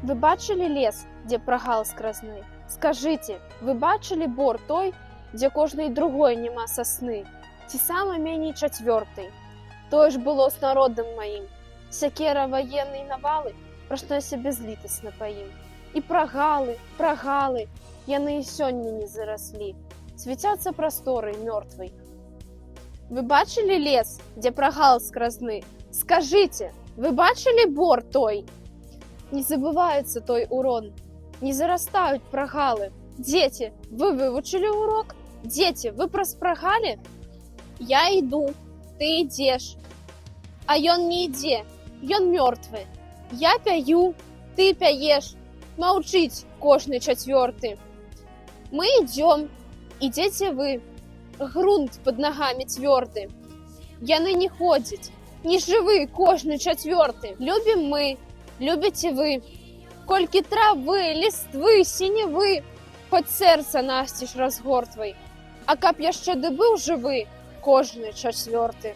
Вы бачылі лес, дзе прагал скразны? Скажыце, вы бачылі бор той, дзе кожнай другой няма сасны? Ці сама меней чацвёртай? Тое ж было з народам маім. Сякера ваеннай навалы, пра што я сябе злітасна паім. І прагалы, яны і сёння не зараслі. Свяцяцца прасторай мёртвай. Вы бачылі лес, дзе прагал скразны? Скажыце, вы бачылі бор той? Не забываецца той урон, не зарастаюць прагалы. Дзеці, вы вывучылі урок? Дзеці, вы праспрагалі? Я іду, ты ідзеш. А ён не ідзе, ён мёртвы. Я пяю, ты пяеш. Маўчыць кожны чацвёрты. Мы ідзём, ідзеце вы. Грунт пад нагамі цвёрды. Яны не ходзяць, не жывы кожны чацвёрты. Любім мы, любіце вы. Колькі травы, ліствы, сіневы, хоць сэрца насціж разгортвай. А каб яшчэ ды быў жывы кожны чацвёрты.